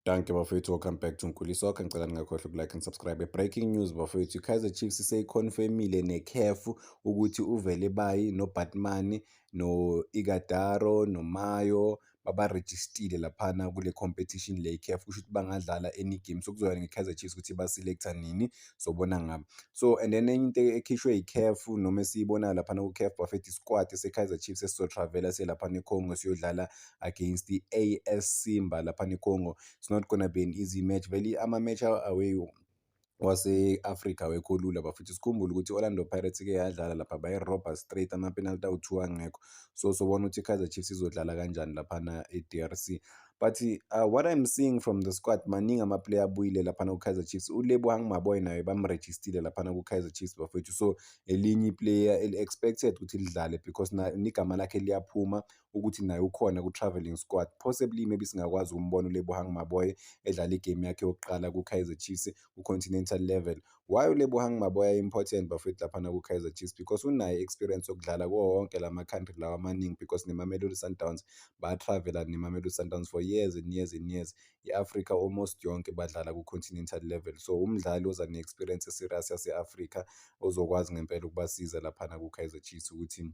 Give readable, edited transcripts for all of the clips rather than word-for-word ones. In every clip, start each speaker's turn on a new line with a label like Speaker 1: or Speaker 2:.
Speaker 1: Danke bafowethu, welcome back to Nkulisoko. Ngicela ningakhohlwa ukulike and subscribe. Breaking news bafowethu, i-Kaizer Chiefs seyikhonfirmile nekhefu ukuthi uVele Bayi noBatman no-Igadaro noMayo babarejistile laphana kule competition le ikhefu, kusho ukuthi bangadlala any game. So kuzoya nge-Kaizer Chiefs ukuthi baselecta nini, sobona ngabo. So and then enye into ekhishwe ikhefu noma esiyibonayo laphana kukhefu bafethu, isquad se-Kaizer Chiefs esizotravela selaphana eCongo siyodlala against the-AS Simba laphana eCongo. It's not gonna be an easy match. Vele ama-match away wase-Africa awekho lula bafuthu. Sikhumbule ukuthi i-Orlando Pirates ike yadlala lapha bayirobha straight, ama-penalty awu-2 angekho. So sobona ukuthi i-Kaizer Chiefs izodlala kanjani laphana e-DRC. But what I'm seeing from the squad, maningi ama-player abuyile laphana ku-Kaizer Chiefs. uLebohang Maboy naye bamrejistile laphana ku-Kaizer Chiefs bafethu. So elinye iplayer eli-expected ukuthi lidlale because nigama lakhe liyaphuma ukuthi naye ukhona ku-travelling squad. Possibly maybe singakwazi ukumbona uLebohang Maboy edlala igame yakhe yokuqala ku-Kaizer Chiefs ku-continental level. Why uLebohang Maboy important bafethu laphana ku-Kaizer Chiefs? Because unayo experience yokudlala kuwo wonke lama-country lawa amaningi, because neMamelodi Sundowns ba-travela neMamelodi Sundowns for years and years and years. I-Africa almost yonke badlala ku-continental level. So umdlali oza ne-experience eserious yase-Africa ozokwazi ngempela ukubasiza laphana ku-Kaizer Chiefs ukuthi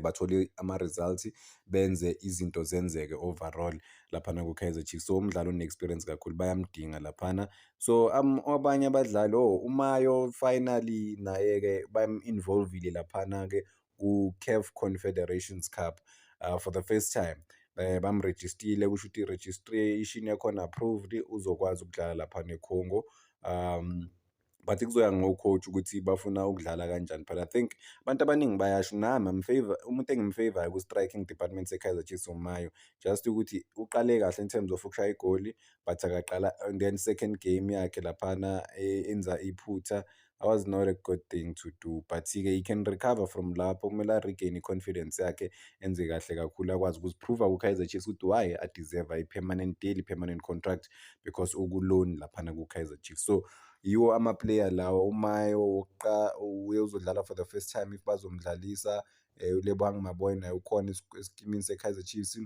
Speaker 1: bathole ama-results, benze izinto zenzeke overall laphana ku-Kaizer Chiefs. So umdlali one-experience kakhulu bayamdinga laphana. So abanye abadlali uMayo finally naye-ke bam-involvile laphana-ke ku-CAF Confederations Cup for the first time. Bamrejistile, kusho ukuthi i-registration yakhona approved, uzokwazi ukudlala laphana eCongo. But kuzoya ngo-coach ukuthi bafuna ukudlala kanjani phela. I think abantu abaningi bayasho, nami umuntu engimfavorayo ku-striking department se-Kaizer Chiefs uMayo, just ukuthi uqale kahle in terms of ukushaya igoli, but akaqala and then second game yakhe laphana enza iphutha, was not a good thing to do, but-ke he can recover from lapho. Kumele a-regain i-confidence yakhe, enze kahle kakhulu, akwazi ukuziprova ku-Kaizer Chiefs ukuthi why adeserve i-permanent deal, i-permanent contract, because uku-loan laphana ku-Kaizer Chiefs. So yiwo ama-player lawa. uMayo uye uzodlala for the first time if bazomdlalisa. uLebohang Maboy naye ukhona esikimini se-Kaizer Chiefs.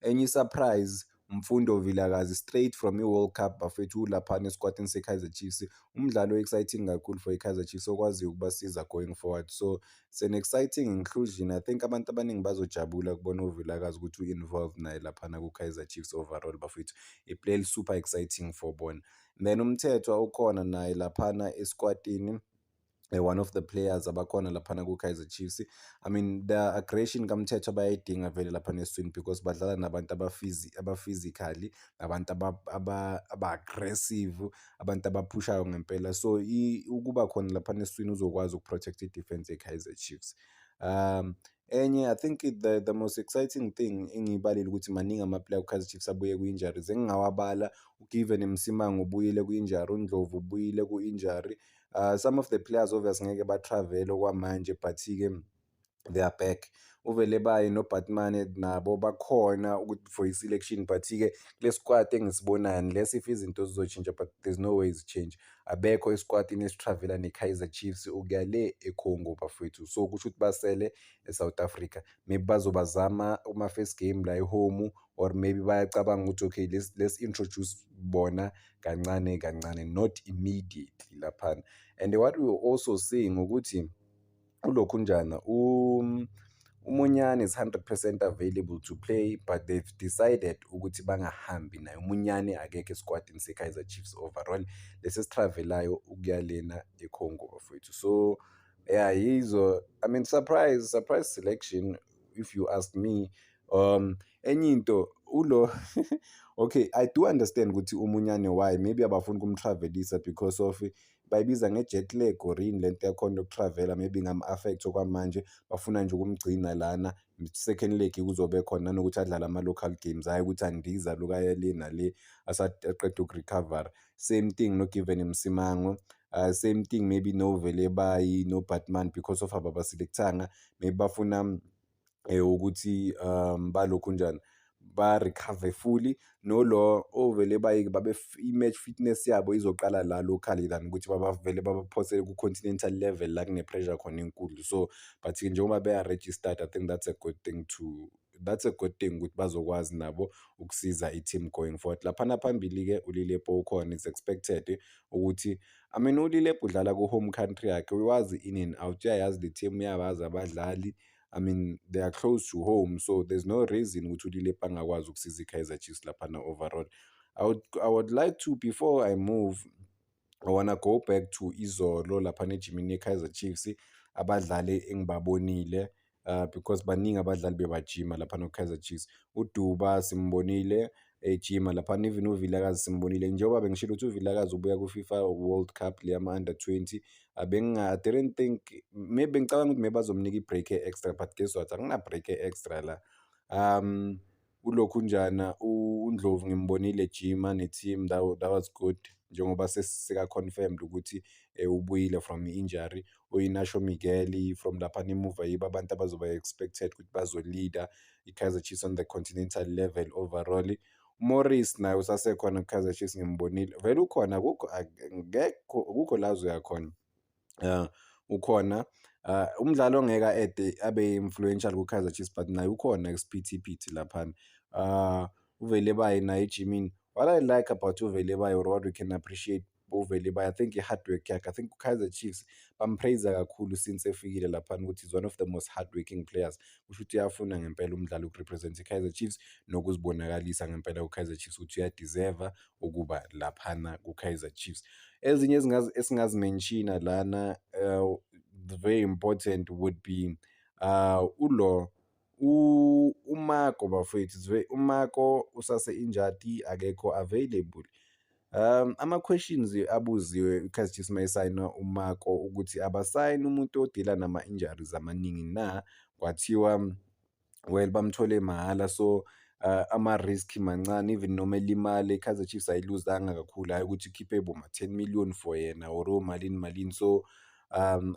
Speaker 1: Enye i-surprise, Mfundo Vilakazi straight from i-World Cup bafethu laphana esquadini se-Kaizer Chiefs. Umdlalo o-exciting kakhulu for i-Kaizer Chiefs okwaziyo ukubasiza going forward. So it's an exciting inclusion. I think abantu abaningi bazojabula kubona uVilakazi ukuthi u-involved naye laphana ku-Kaizer Chiefs overall bafethu. I-play super exciting for bona. Then uMthethwa ukhona naye laphana esquadini, one of the players abakhona laphana ku-Kaizer Chiefs. I mean, the aggression kaMthethwa bayayidinga vele laphana eswini, because badlala nabantu aba-physically, abantu aba-aggressive, abantu abaphushayo ngempela. So ukuba khona laphana eswini uzokwazi ukuprotect i-defense ye-Kaizer Chiefs. Enye, I think the most exciting thing engiyibalile ukuthi maningi ama-player ku-Kaizer Chiefs abuye ku-injuries. Engingawabala, uGiven Msimang ubuyile ku-injury, uNdlovu ubuyile ku-injury. Some of the players obviously ngeke ba-travel okwamanje, but-ke they are back. uVele Bayi noBatman nabo bakhona ukuthi for i-selection, but-ke kule squad engisibonayo, unless if izinto zizotshintsha, but there's no way zichange, abekho esquadini esitravela ne-Kaizer Chiefs ukuya le eCongo bafethu. So kusho ukuthi basele eSouth Africa. Maybe bazobazama uma-first game la e-home, or maybe bayacabanga ukuthi okay, let's introduce bona kancane kancane, not immediately laphana. And what we were also seeing ukuthi ulokhunjana uMunyane is 100% available to play, but they've decided ukuthi bangahambi naye. uMunyane akekho esquadini se-Kaizer Chiefs overall, lesesitravelayo ukuya lena eCongo bafethu. So yeah, I mean, surprise selection if you ask me. Enye into okay, I do understand ukuthi uMunyane why maybe abafuni ukumtravelisa because of bayibiza nge-jet lag or yini lento yakhona yokutravela, maybe ngam-affect okwamanje, bafuna nje ukumgcina lana. Second leg kuzobe khona nanokuthi adlale ama-local games, hhayi ukuthi andiza lokaya le nale aqeda ukurecover. Same thing noGiven Msimango, same thing maybe noVele Bayi noBatman, because of ababaselektanga, maybe bafuna ukuthi balokhunjani ba-recover fully. Nolo ovele i-match fitness yabo izoqala la locally than ukuthi vele babaphose ku-continental level la kune-pressure khona enkulu. So but njengoba beya-registered, I think that's a good thing to that's a good thing ukuthi bazokwazi nabo ukusiza i-team going forward. Laphana phambili-ke uLilepo ukhona, it's expected ukuthi I mean uLilepo udlala ku-home country yakhe, uyawazi in and out, uyayazi le team, uyabazi abadlali. I mean they are close to home, so there's no reason ukuthi uLilepo angakwazi ukusiza i-Kaizer Chiefs laphana overall. I would like to, before I move, I wanna go back to izolo laphana ejimini ye-Kaizer Chiefs, abadlali engibabonile because baningi abadlali bebajima laphana ku-Kaizer Chiefs. uDuba simbonile ejima laphana, even uVilakazi simbonile. Njengoba bengishilo ukuthi uVilakazi ubuya ku-FIFA World Cup le yama-under 20, I didn't think, maybe bengicabanga ukuthi maybe bazomnika i-break e-extra, but guess what, akuna-break e-extra la. uLokhunjana uNdlovu ngimbonile ejima ne-team, that was good, njengoba seka-confirmed ukuthi ubuyile from i-injury. Uyinasho Miguel from laphana emuva yibo abantu abazoba expected ukuthi bazolida i-Kaizer Chiefs on the continental level overall. Morris naye usasekhona ku-Kaizer Chiefs ngimbonile, vele ukhona, akukho la azoya khona. Ukhona umdlalo ongeke abe-influential ku-Kaizer Chiefs, but naye ukhona isiphithiphithi laphana. uVelebayi naye ejimini, what I like about uVelebayi, or what we can appreciate uVelebayi, I think i-hard work yakhe. I think u-Kaizer Chiefs bampraise kakhulu since efikile laphana ukuthi he's one of the most hardworking players. Kusho ukuthi uyafuna ngempela umdlalo ukurepresent i-Kaizer Chiefs nokuzibonakalisa ngempela ku-Kaizer Chiefs ukuthi uyadeserve ukuba laphana ku-Kaizer Chiefs. Ezinye esingazimenshina lana, very important would be uMako bafowethu. uMako usase-injured, akekho available. Ama-questions abuziwe u-Kaizer Chiefs mayisayina uMako ukuthi abasayini umuntu odila nama-injuries amaningi na, kwathiwa well bamthole mahhala, so ama-risk mancane, even noma elimale i-Kaizer Chiefs ayiluzanga kakhulu, hhayi ukuthi ikhiphe boma-10 million for yena or malini. So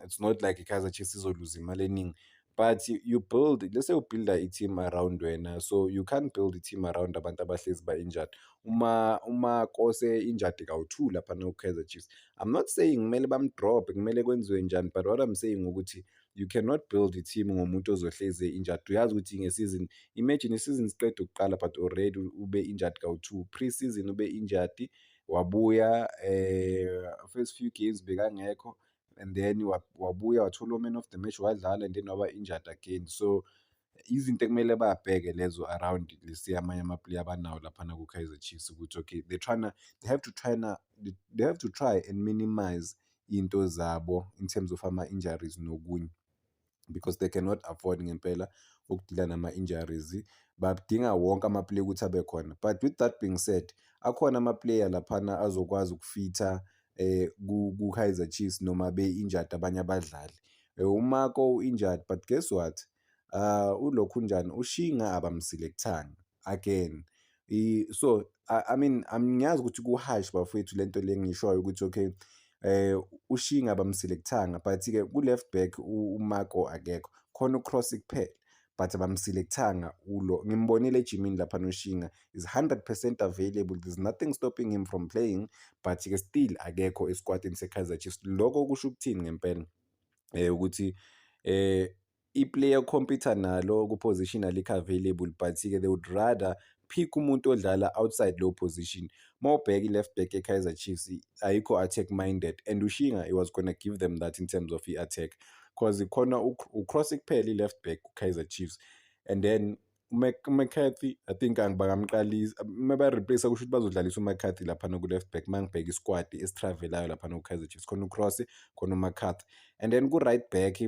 Speaker 1: it's not like i-Kaizer Chiefs izoluza imali eningi, but you build, let's say ubuilda i-team around wena, so you can't build i-team around abantu abahlezi ba-injured. Uma kose-injured kawu-2 laphana ku-Kaizer Chiefs, I'm not saying kumele bamdrobhe, kumele kwenziwe njani, but what I'm saying ukuthi you cannot build i-team ngomuntu ozohlezi e-injured. Uyazi ukuthi ngesizini, imagine isizini siqeda ukuqala but already ube-injured kawu-2, pre-season ube-injured, wabuya first few games bekangekho, and then wabuya wathola man of the match, wadlala, and then waba injured again. So izinto ekumele babheke lezo around lesiya amanye amaplayer abanawo laphana ku-Kaizer Chiefs, ukuthi okay, they have to try and minimize into zabo in terms of ama-injuries nokunye, because they cannot afford ngempela ukudila nama-injuries. Badinga wonke ama-player ukuthi abe khona, but with that being said, akhona ama-player laphana azokwazi ukufitha ku-Kaizer Chiefs noma be-injured abanye abadlali. uMako u-injured, but guess what, uLokhunjana, uShinga abamselekthanga again. So I mean ngiyazi ukuthi ku-harsh bafowethu lento le engishoyo ukuthi okay, uShinga abamselekthanga, but-ke ku-left back uMako akekho, khona uCross kuphela, but abamselekthanga ulo. Ngimbonile ejimini laphana uShinga is 100% available, there's nothing stopping him from playing, but-ke still akekho esquadini se-Kaizer Chiefs. Lokho kusho ukuthini ngempela? Ukuthi i-player compete nalo ku-position alikho available, but-ke they would rather pick umuntu odlala outside low position. Mawubheka i-left back e-Kaizer Chiefs ayikho attack minded, and uShinga he was gonna give them that in terms of i-attack, because khona uCross kuphela i-left back ku-Kaizer Chiefs, and then uMcCarthy, I think bangamqalisa, maba-replace kusho ukuthi bazodlalisa uMcCarthy laphana ku-left back. Mangibheka isquad esitravelayo laphana ku-Kaizer Chiefs, khona uCross, khona uMcCarthy, and then ku-right back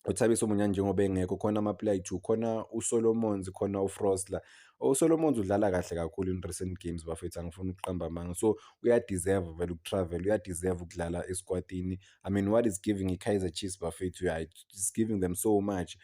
Speaker 1: uThabiso Munyane njengoba engekho, khona ama-player ayi-2, khona uSolomons, khona uFrosler. uSolomons udlala kahle kakhulu in recent games bafethu, angifuni ukuqamba amanga, so uyadeserve vele ukutravel, uyadeserve ukudlala esquadini. I mean what is giving i-Kaizer Chiefs bafethu, it's giving them so much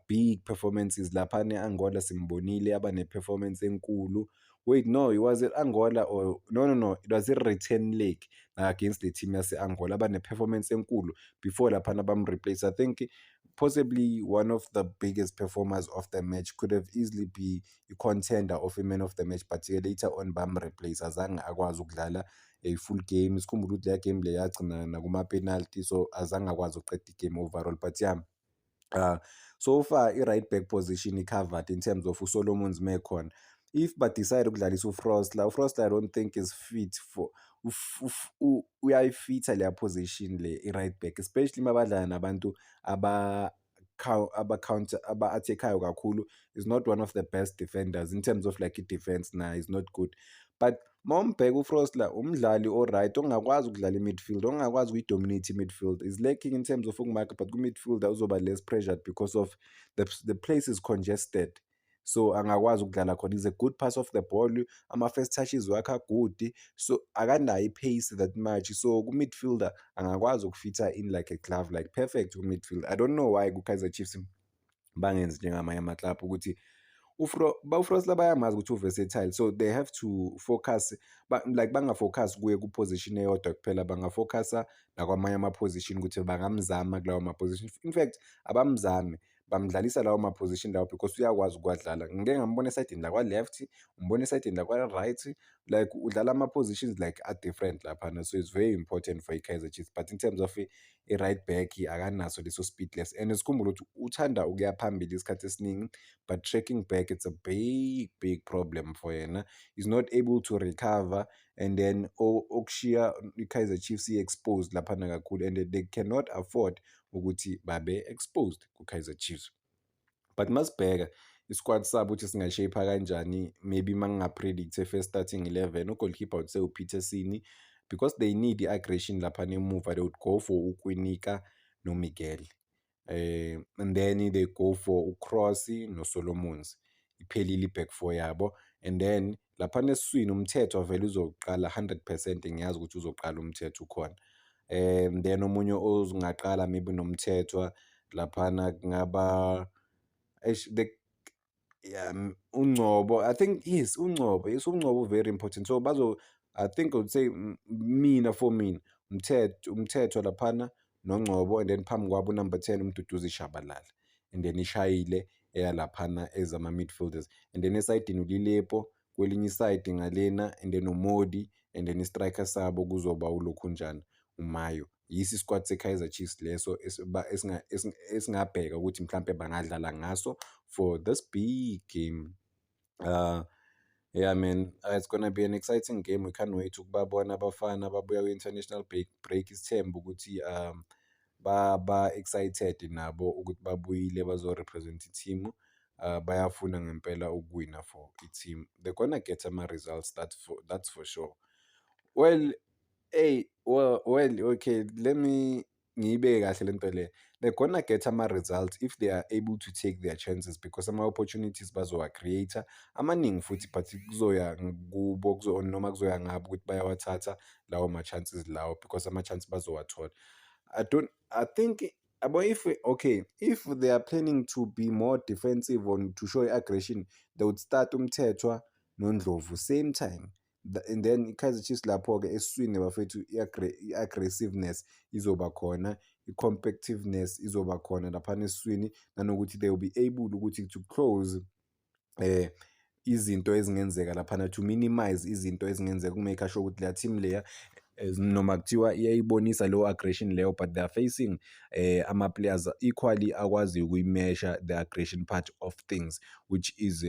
Speaker 1: big performances. Laphana e-Angola simbonile aba ne-performance enkulu. Wait, no, it was it Angola or no, it was i-return leg against the team yase-Angola, aba ne-performance enkulu before laphana bam-replace. I think possibly one of the biggest performers of the match, could have easily be a contender of a man of the match, but later on bam-replace, azange akwazi ukudlala a full game. Sikhumbula ukuthi leya game le yagcina nakuma-penalty, so azange akwazi ukuqeda i-game overall, but yeah, So far i-right back position i-covered in terms of uSolomons mekhona. If badecide ukudlalisa uFrostler I don't think is fit for uyayifitha leya position le i-right back, especially mabadlala nabantu aba-attack-ayo kakhulu. Is not one of the best defenders in terms of like i-defense, nah, is not good. But mawumbheka uFrostler umdlali o-right ongakwazi ukudlala i-midfield, ongakwazi ukuyi-dominate i-midfield. Is lacking in terms of ukumarka, but ku-midfield uzoba less pressured because of the place is congested. So angakwazi ukudlala khona. Is a good pass off the ball, ama-first touches wakhe good, so akanayo i-pace that much. So ku-midfielder angakwazi ukufitha in like a glove, like perfect ku-midfield. I don't know why ku-Kaizer Chiefs bangenzi njengamanye amaklabhu ukuthi uFrostler bayamazi ukuthi u-versatile, so they have to focus like bangafocus kuye ku-position eyodwa kuphela, bangafocusa nakwamanye ama-position ukuthi bangamzama kulawo ma-position. In fact abamzame, bamdlalisa lawo ma-position lawo because uyakwazi ukuwadlala. Ngike ngambona esayidini lakwa-left, umbona esayidini lakwa-right, like udlala ama-positions like are-different laphana. So it's very important for i-Kaizer Chiefs, but in terms of i-right back akanaso leso speedless, and sikhumbule ukuthi uthanda ukuya phambili isikhathi esiningi, but tracking back it's a big problem for yena. He's not able to recover, and then okushiya i-Kaizer Chiefs i-exposed laphana kakhulu, and they cannot afford ukuthi babe exposed ku-Kaizer Chiefs. But masibheka isquad sabo ukuthi singashape kanjani, maybe mangingapredict first starting 11, ugoalkeeper would say uPeterson, because they need i-aggression laphana emuva. They would go for uKwinika noMiguel, and then they go for uCross noSolomons, iphelile i-back four yabo. And then laphana esiswini uMthetho vele uzoqala 100%, ngiyazi ukuthi uzoqala uMthetho ukhona. Then omunye ozungaqala maybe noMthethwa laphana kungaba uNgcobo. I think yes, uNgcobo very important. So I think I would say for mina uMthethwa laphana noNgcobo, and then phambi kwabo number 10 uMduduzi Shabalala, and then ishayile eyalaphana ezama-midfielders, and then esayidini uLilepo, kwelinye isayidi ngalena, and then uModi, and then i-striker sabo kuzoba uLokhunjana uMayo. Yiso isquad se-Kaizer Chiefs leso esingabheka ukuthi mhlampe bangadlala ngaso for this big game. Yeah man, it's gonna be an exciting game. We can't wait ukubabona abafana babuya kwi-international break. Isithemba ukuthi ba-excited nabo ukuthi babuyile bazo-represent i-team. Bayafuna ngempela ukuwina for i-team. They're gonna get ama-results, that's for sure. Well, okay, let me ngiyibeke kahle lento le. They're gonna get ama-results if they are able to take their chances, because ama-opportunities bazowa-create amaningi futhi, but kuzoya kubo noma kuzoya ngabo ukuthi bayawathatha lawo ma-chances lawo, because ama-chance bazowathola. I think if they are planning to be more defensive on to show aggression, they would start uMthethwa noNdlovu same time. And then i-Kaizer Chiefs lapho-ke esiswini bafethu i-aggressiveness izoba khona, i-compactiveness izoba khona laphana esiswini, nanokuthi they will be able ukuthi to close izinto ezingenzeka laphana, to minimize izinto ezingenzeka, uku-make sure ukuthi leya team leya noma kuthiwa iyayibonisa leyo aggression leyo, but they are facing ama-players equally akwaziyo ukuyimesha the aggression part of things, which is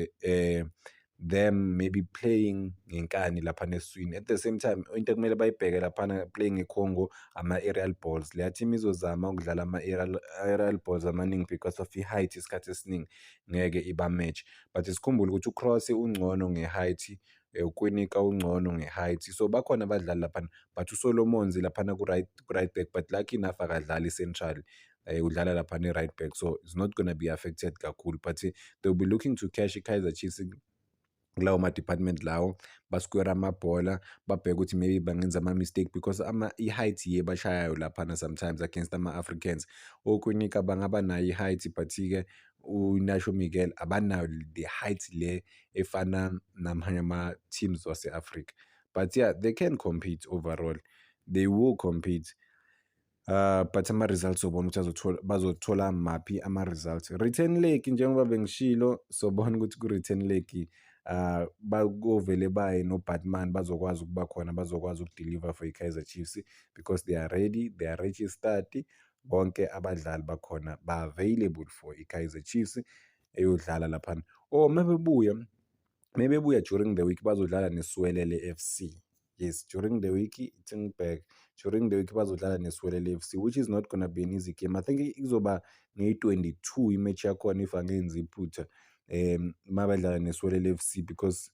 Speaker 1: them maybe playing ngenkani laphana esiswini. At the same time into ekumele bayibheke laphana playing eCongo, ama-aerial balls. Leya team izozama ukudlala ama-aerial balls amaningi because of i-height isikhathi esiningi ngeke iba-match, but sikhumbule ukuthi uCross ungcono nge-height, uKwinika ungcono nge-height, so bakhona abadlali laphana, but uSolomons laphana ku-right back, but lucky enough akadlali central, udlala laphana i-right back, so it's not gonna be affected kakhulu. But they'll be looking to cash i-Kaizer Chiefs kulawo ma-department lawo, basquare amabhola, babheke ukuthi maybe bangenza ama-mistake, because i-height bashayayo laphana sometimes against ama-Africans. Okwinika bangaba nayo i-height, but-ke uNacho Miguel abanayo the height le efana namanye ama-teams wase-Africa. But yeah, they can compete overall, they will compete. But ama-results sobona ukuthi bazothola maphi ama-results. Return leg njengoba bengishilo, sobona ukuthi ku-return leg bagovele baye noBatman bazokwazi ukuba khona, bazokwazi ukudeliver for i-Kaizer Chiefs, because they are ready, they are registered bonke abadlali bakhona ba-available for i-Kaizer Chiefs eyodlala laphana, or mebebuya during the week bazodlala neSiwelele FC. Yes, during the week, think back, during the week bazodlala neSiwelele FC, which is not gonna be an easy game. I think izoba ngeyi-22 imatch yakhona if angenzi iphutha, mabadlala neSiwelele FC, because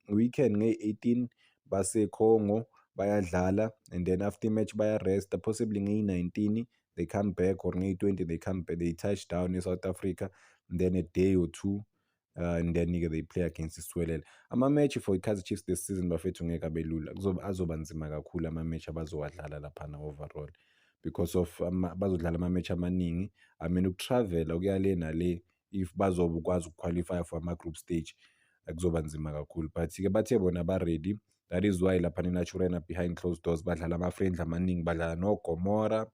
Speaker 1: weekend ngeyi-18 baseCongo bayadlala, and then after match bayaresta, possibly ngeyi-19 they come back, or ngeyi-20 they come back, they touch down in South Africa, and then a day or two, and then they play against iSiwelele. Ama-match for i-Kaizer Chiefs this season bafethu ngeke abe lula, azoba nzima kakhulu ama-match abazowadlala laphana overall, because of bazodlala ama-match amaningi. I mean, ukutravela ukuya le nale, if bazokwazi ukuqualify for ama-group stage, kuzoba nzima kakhulu. But-ke bathe bona ba-ready, that is why laphana eNaturena behind closed doors badlala ama-friendly amaningi, badlala noGomora,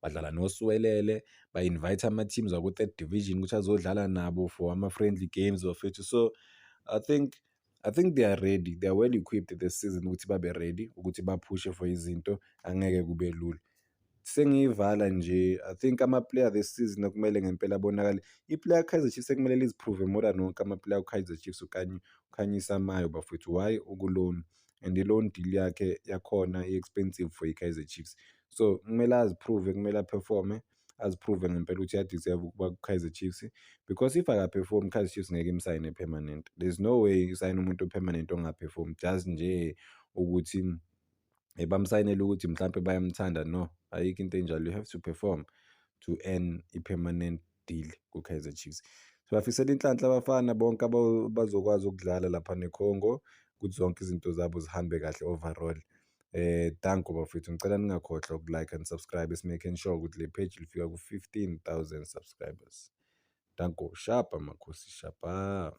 Speaker 1: badlala noSiwelele, ba-invite ama-teams waku-third division ukuthi azodlala nabo for ama-friendly games bafethu. So I think they are ready, they are well equipped this season ukuthi babe ready ukuthi baphushe for izinto, angeke kube lula. Sengiyivala nje, I think ama-player this season okumele ngempela abonakale, i-player Kaizer Chiefs ekumele liziphruve more than wonke ama-player Kaizer Chiefs uKhanyisa Mayo bafethu. Why? Uku-loan, and i-loan deal yakhe yakhona i-expensive for i-Kaizer Chiefs. So kumele aziphruve, kumele aphefome, aziphruve ngempela ukuthi uya-deserve ukuba ku-Kaizer Chiefs, because if akaphefome i-Kaizer Chiefs ngeke imsayine permanent. There's no way isayine umuntu o-permanent ongaphefome just nje ukuthi bamsayinele ukuthi mhlampe bayamthanda. No, ayikho into enjalo. You have to perform to earn i-permanent deal ku-Kaizer Chiefs. Sibafisela inhlanhla abafana bonke bazokwazi ukudlala lapha neCongo, ukuthi zonke izinto zabo zihambe kahle overall. Danko bafethu, ngicela ningakhohlwa uku-like and subscribe, making sure ukuthi le page lifika ku-15,000 subscribers. Danko, shapa makhosi, shapa.